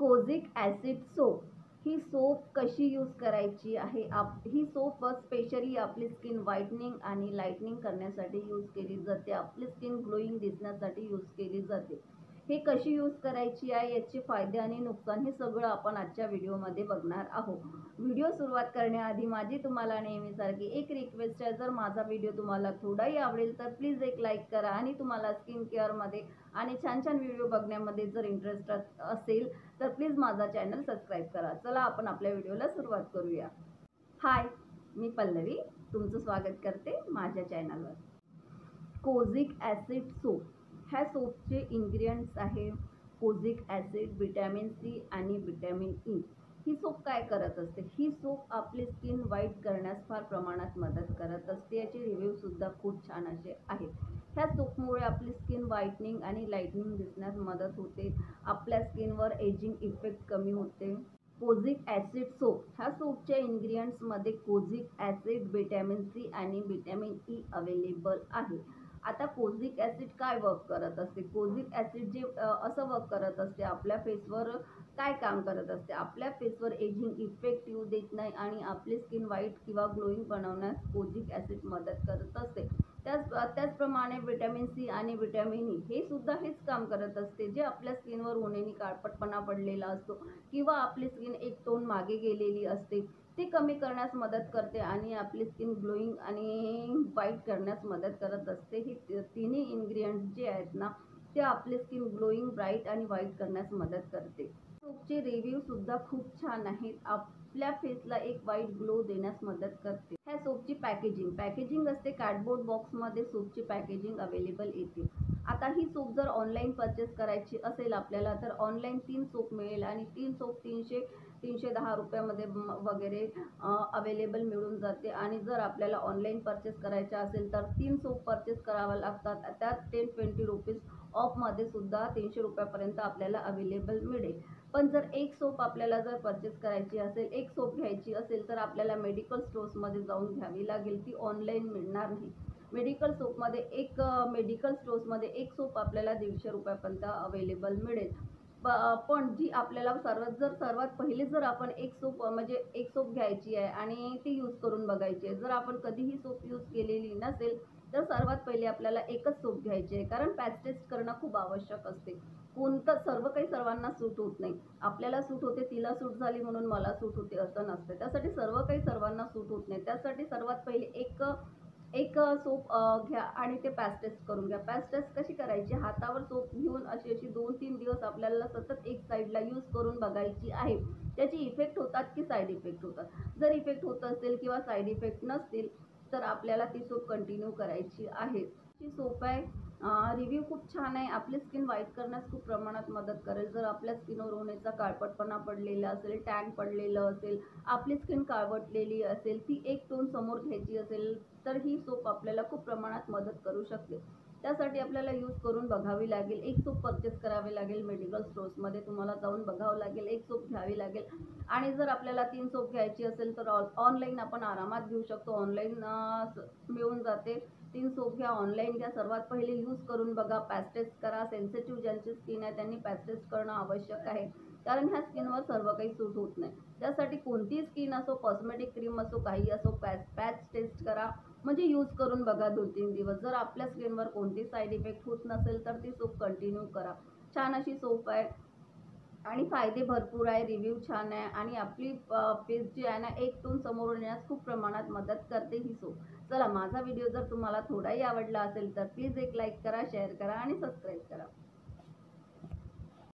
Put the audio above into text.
कोझिक acid soap ही soap कशी use करायची आहे? ही सोप स्पेशली आपली स्किन व्हाईटनिंग आणि लाईटनिंग करण्यासाठी यूज केली जाते. आपली स्किन ग्लोईंग दिसण्यासाठी यूज केली जाते. हे कशी यूज करायची आहे, याचे फायदे आणि नुकसान हे सगळं आपण आजच्या व्हिडिओमध्ये बघणार आहोत. व्हिडिओ सुरुवात करण्याआधी माझी तुम्हाला नेहमीसारखी एक रिक्वेस्ट आहे, जर माझा व्हिडिओ तुम्हाला थोडाही आवडेल तर प्लीज एक लाईक करा आणि तुम्हाला स्किन केअरमध्ये आणि छान छान व्हिडिओ बघण्यामध्ये जर इंटरेस्ट असेल तर प्लीज माझा चॅनल सबस्क्राईब करा. चला आपण आपल्या व्हिडिओला सुरुवात करूया. हाय, मी पल्लवी तुमचं स्वागत करते माझ्या चॅनलवर. कोझिक ॲसिड सोप ह्या सोपचे इन्ग्रेडियंट्स आहे कोझिक ॲसिड, व्हिटॅमिन सी आणि व्हिटॅमिन ई. ही सोप काय करत असते? ही सोप आपली स्किन व्हाईट करण्यास फार प्रमाणात मदत करत असते. याचे रिव्ह्यूसुद्धा खूप छान असे आहेत. ह्या सोपमुळे आपली स्किन व्हाईटनिंग आणि लाईटनिंग दिसण्यास मदत होते. आपल्या स्किनवर एजिंग इफेक्ट कमी होते. कोझिक ॲसिड सोप ह्या सोपच्या इन्ग्रेडियंट्समध्ये कोझिक ॲसिड, व्हिटॅमिन सी आणि व्हिटॅमिन ई अवेलेबल आहे. आता कोझिक ॲसिड काय वर्क करत असते? कोझिक ॲसिड जे असं वर्क करत असते, आपल्या फेसवर काय काम करत असते? आपल्या फेसवर एजिंग इफेक्ट येऊ देत नाही आणि आपली स्किन व्हाईट किंवा ग्लोईंग बनवण्यास कोझिक ॲसिड मदत करत असते. त्याचप्रमाणे व्हिटॅमिन सी आणि व्हिटॅमिन ई हे सुद्धा हेच काम करत असते, जे आपल्या स्किनवर उन्हाने काळपटपणा पडलेला असतो किंवा आपली स्किन एक टोन मागे गेलेली असते, ते कमी करण्यास मदत करते आणि आपली स्किन ग्लोईंग आणि व्हाईट करण्यास मदत करत असते. ही तिन्ही इन्ग्रेडियंट्स जे आहेत ना, ते आपली स्किन ग्लोईंग, ब्राईट आणि व्हाईट करण्यास मदत करते. सोपचे रिव्ह्यूसुद्धा खूप छान आहेत. आपल्या फेसला एक व्हाईट ग्लो देण्यास मदत करते. ह्या सोपची पॅकेजिंग असते कार्डबोर्ड बॉक्समध्ये सोपची पॅकेजिंग अवेलेबल येते. आता ही सोप जर ऑनलाईन परचेस करायची असेल आपल्याला, तर ऑनलाईन 3 सोप मिळेल आणि 3 सोप 310 रुपयामध्ये वगैरे अवेलेबल मिळून जाते. आणि जर आपल्याला ऑनलाईन परचेस करायचा असेल तर 3 सोप परचेस कराव्या लागतात. त्यात 10-20 रुपीज ऑफमध्ये सुद्धा 300 रुपयापर्यंत आपल्याला अवेलेबल मिळेल. पण जर एक सोप आपल्याला जर परचेस करायची असेल, एक सोप घ्यायची असेल, तर आपल्याला मेडिकल स्टोर्समध्ये जाऊन घ्यावी लागेल. ती ऑनलाईन मिळणार नाही. मेडिकल स्टोर्समध्ये एक सोप आपल्याला 150 रुपयापर्यंत अवेलेबल मिळेल. पण जी आपल्याला सर्वात पहिले जर आपण एक सोप घ्यायची आहे आणि ती यूज करून बघायची आहे. जर आपण कधीही सोप यूज केलेली नसेल तर सर्वात पहिले आपल्याला एकच सोप घ्यायची आहे, कारण पॅच टेस्ट करणं खूप आवश्यक असते. सर्व काही सर्वांना सूट होत नाही. आपल्याला सूट होते, तिला सूट झाली म्हणून मला सूट होते असं नसतं. त्यासाठी सर्व काही सर्वांना सूट होत नाही. त्यासाठी सर्वात पहिले एक एक सोप घ्या आणि ते पॅच टेस्ट करून घ्या. पॅच टेस्ट कशी करायची? हातावर सोप घेऊन अशी 2-3 दिवस आपल्याला सतत एक साईडला यूज करून बघायची आहे. त्याची इफेक्ट होतात की साईड इफेक्ट होतात? जर इफेक्ट होत असेल किंवा साईड इफेक्ट नसतील तर आपल्याला ती सोप कंटिन्यू करायची आहे. ती सोप आहे, रिव्ह्यू खूप छान आहे. आपली स्किन व्हाईट करण्यास खूप प्रमाणात मदत करेल. जर आपल्या स्किनवर उन्हाचा काळपटपणा पडलेला असेल, टॅन पडलेलं असेल, आपली स्किन काळवटलेली असेल, ती एक टोन समोर घ्यायची असेल तर ही सोप आपल्याला खूप प्रमाणात मदत करू शकते. त्यासाठी आपल्याला यूज करून बघावी लागेल. एक सोप परचेस करावे लागेल. मेडिकल स्टोर्समध्ये तुम्हाला जाऊन बघावं लागेल. एक सोप घ्यावी लागेल. आणि जर आपल्याला 3 सोप घ्यायची असेल तर ऑनलाईन आपण आरामात घेऊ शकतो. ऑनलाईन मिळून जाते. 3 सोप घ्या, ऑनलाईन घ्या. सर्वात पहिले यूज करून बघा, पॅच टेस्ट करा. सेन्सिटिव्ह ज्यांची स्किन आहे त्यांनी पॅच टेस्ट करणं आवश्यक आहे, कारण ह्या स्किनवर सर्व काही सूट होत नाही. त्यासाठी कोणतीही स्किन असो, कॉस्मेटिक क्रीम असो, काही असो, पॅच टेस्ट करा. म्हणजे यूज करून बघा 2-3 दिवस. जर आपल्या स्किनवर कोणती साईड इफेक्ट होत नसेल तर ती सोप कंटिन्यू करा. छान अशी सोप आहे आणि फायदे भरपूर आहे. रिव्ह्यू छान आहे आणि आपली फेस जी आहे ना, एक टोन समोर येण्यास खूप प्रमाणात मदत करते ही सोप. चला, माझा व्हिडिओ जर तुम्हाला थोडाही आवडला असेल तर प्लीज एक लाईक करा, शेअर करा आणि सबस्क्राईब करा.